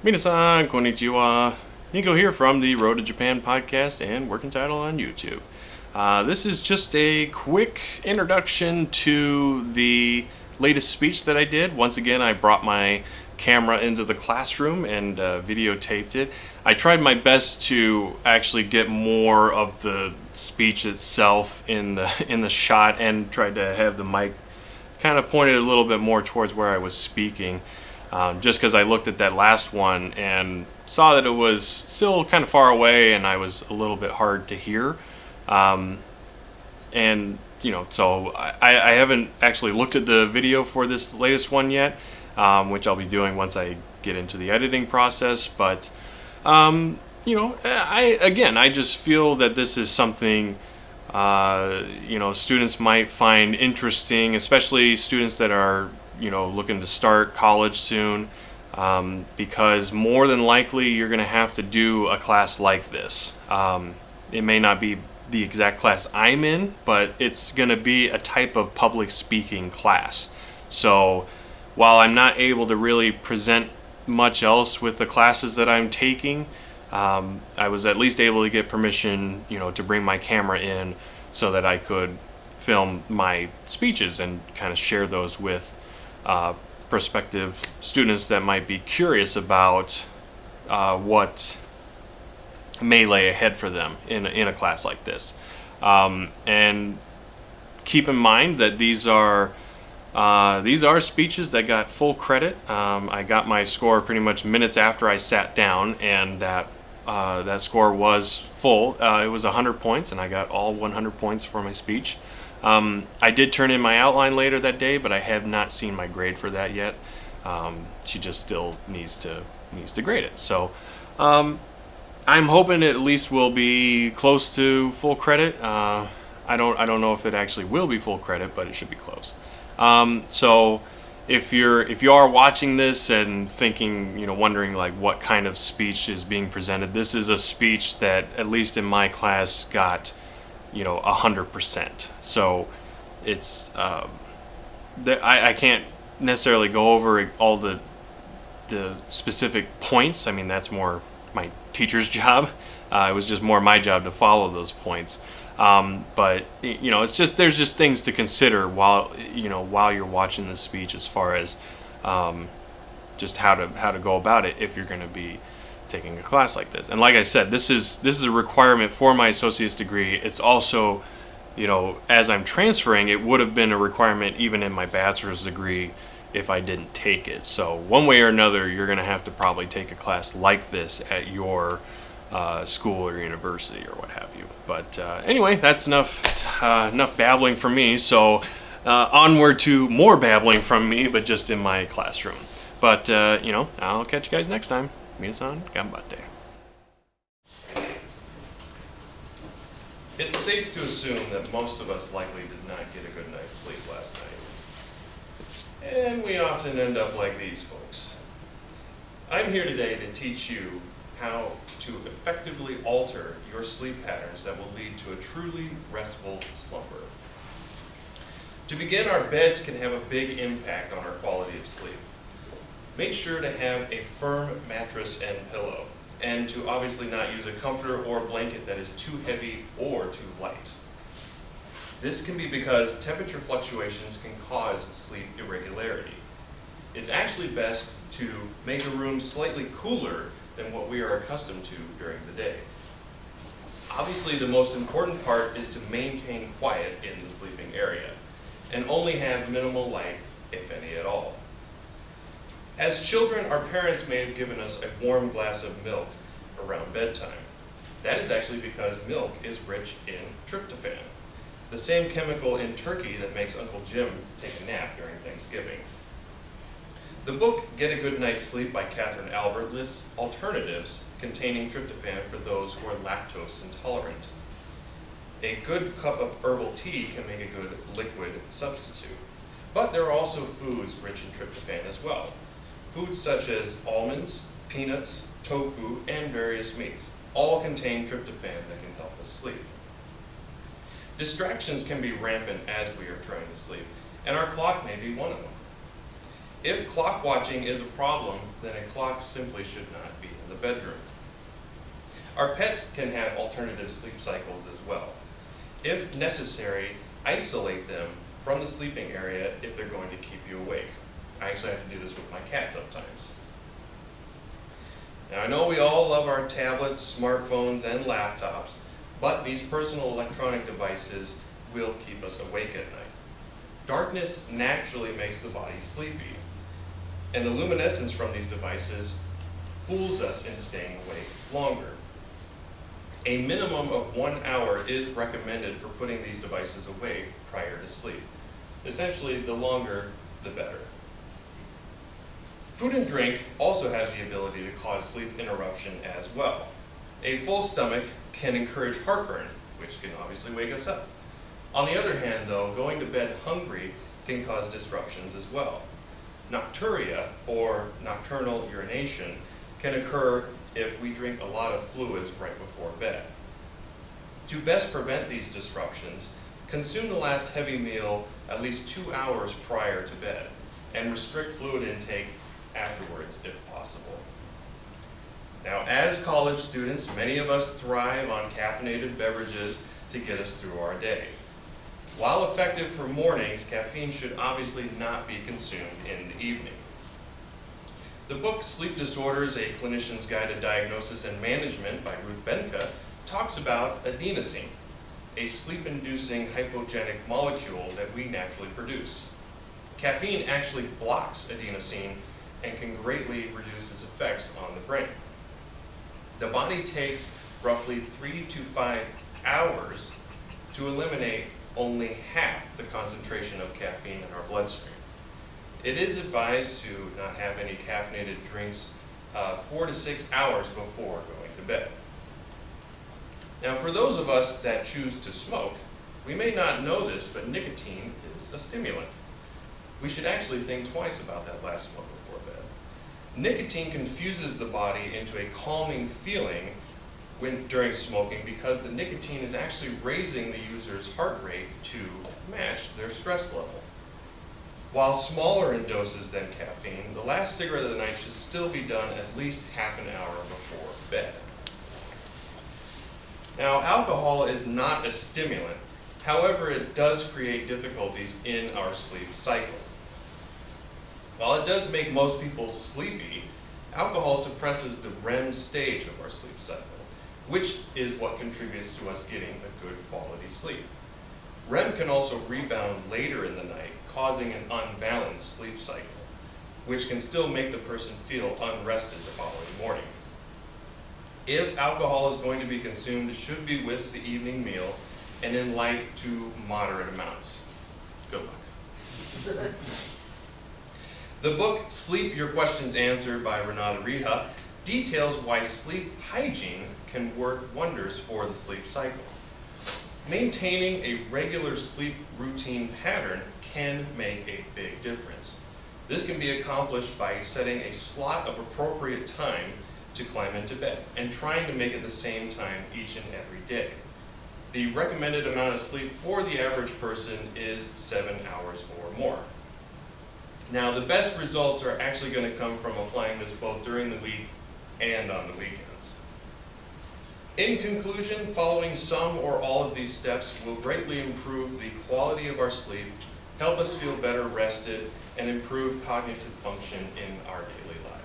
Minasan, konnichiwa. Nico here from the Road to Japan podcast and Working Title on YouTube. This is just a quick introduction to the latest speech that I did. Once again, I brought my camera into the classroom and videotaped it. I tried my best to actually get more of the speech itself in the shot and tried to have the mic kind of pointed a little bit more towards where I was speaking. Just because I looked at that last one and saw that it was still kind of far away and I was a little bit hard to hear. So I haven't actually looked at the video for this latest one yet, which I'll be doing once I get into the editing process. But, I just feel that this is something students might find interesting, especially students that are looking to start college soon, because more than likely you're going to have to do a class like this. It may not be the exact class I'm in, but it's going to be a type of public speaking class. So while I'm not able to really present much else with the classes that I'm taking, I was at least able to get permission, to bring my camera in so that I could film my speeches and kind of share those with prospective students that might be curious about what may lay ahead for them in a class like this. And keep in mind that these are speeches that got full credit. I got my score pretty much minutes after I sat down, and that score was full. It was 100 points, and I got all 100 points for my speech. I did turn in my outline later that day, but I have not seen my grade for that yet. She just still needs to grade it. So I'm hoping it at least will be close to full credit. I don't know if it actually will be full credit, but it should be close. So if you are watching this and thinking, wondering like what kind of speech is being presented, this is a speech that at least in my class got 100%. So it's I can't necessarily go over all the specific points. I mean, that's more my teacher's job. It was just more my job to follow those points. But it's just there's just things to consider while you're watching this speech, as far as just how to go about it if you're going to be taking a class like this. And like I said, this is a requirement for my associate's degree. It's also, as I'm transferring, it would have been a requirement even in my bachelor's degree if I didn't take it. So one way or another, you're going to have to probably take a class like this at your school or university or what have you. But anyway, that's enough babbling from me. So onward to more babbling from me, but just in my classroom. But I'll catch you guys next time. Minasan, ganbatte. It's safe to assume that most of us likely did not get a good night's sleep last night. And we often end up like these folks. I'm here today to teach you how to effectively alter your sleep patterns that will lead to a truly restful slumber. To begin, our beds can have a big impact on our quality of sleep. Make sure to have a firm mattress and pillow, and to obviously not use a comforter or blanket that is too heavy or too light. This can be because temperature fluctuations can cause sleep irregularity. It's actually best to make a room slightly cooler than what we are accustomed to during the day. Obviously, the most important part is to maintain quiet in the sleeping area, and only have minimal light, if any at all. As children, our parents may have given us a warm glass of milk around bedtime. That is actually because milk is rich in tryptophan, the same chemical in turkey that makes Uncle Jim take a nap during Thanksgiving. The book Get a Good Night's Sleep by Catherine Albert lists alternatives containing tryptophan for those who are lactose intolerant. A good cup of herbal tea can make a good liquid substitute, but there are also foods rich in tryptophan as well. Foods such as almonds, peanuts, tofu, and various meats all contain tryptophan that can help us sleep. Distractions can be rampant as we are trying to sleep, and our clock may be one of them. If clock watching is a problem, then a clock simply should not be in the bedroom. Our pets can have alternative sleep cycles as well. If necessary, isolate them from the sleeping area if they're going to keep you awake. I actually have to do this with my cat sometimes. Now I know we all love our tablets, smartphones, and laptops, but these personal electronic devices will keep us awake at night. Darkness naturally makes the body sleepy, and the luminescence from these devices fools us into staying awake longer. A minimum of 1 hour is recommended for putting these devices away prior to sleep. Essentially, the longer, the better. Food and drink also have the ability to cause sleep interruption as well. A full stomach can encourage heartburn, which can obviously wake us up. On the other hand, though, going to bed hungry can cause disruptions as well. Nocturia, or nocturnal urination, can occur if we drink a lot of fluids right before bed. To best prevent these disruptions, consume the last heavy meal at least 2 hours prior to bed, and restrict fluid intake afterwards if possible. Now, as college students, many of us thrive on caffeinated beverages to get us through our day. While effective for mornings, caffeine should obviously not be consumed in the evening. The book Sleep Disorders, A Clinician's Guide to Diagnosis and Management by Ruth Benka talks about adenosine, a sleep-inducing hypogenic molecule that we naturally produce. Caffeine actually blocks adenosine and can greatly reduce its effects on the brain. The body takes roughly 3 to 5 hours to eliminate only half the concentration of caffeine in our bloodstream. It is advised to not have any caffeinated drinks 4 to 6 hours before going to bed. Now, for those of us that choose to smoke, we may not know this, but nicotine is a stimulant. We should actually think twice about that last smoke before bed. Nicotine confuses the body into a calming feeling during smoking because the nicotine is actually raising the user's heart rate to match their stress level. While smaller in doses than caffeine, the last cigarette of the night should still be done at least half an hour before bed. Now, alcohol is not a stimulant. However, it does create difficulties in our sleep cycle. While it does make most people sleepy, alcohol suppresses the REM stage of our sleep cycle, which is what contributes to us getting a good quality sleep. REM can also rebound later in the night, causing an unbalanced sleep cycle, which can still make the person feel unrested the following morning. If alcohol is going to be consumed, it should be with the evening meal and in light to moderate amounts. Good luck. The book Sleep, Your Questions Answered by Renata Riha details why sleep hygiene can work wonders for the sleep cycle. Maintaining a regular sleep routine pattern can make a big difference. This can be accomplished by setting a slot of appropriate time to climb into bed and trying to make it the same time each and every day. The recommended amount of sleep for the average person is 7 hours or more. Now, the best results are actually going to come from applying this both during the week and on the weekends. In conclusion, following some or all of these steps will greatly improve the quality of our sleep, help us feel better rested, and improve cognitive function in our daily lives.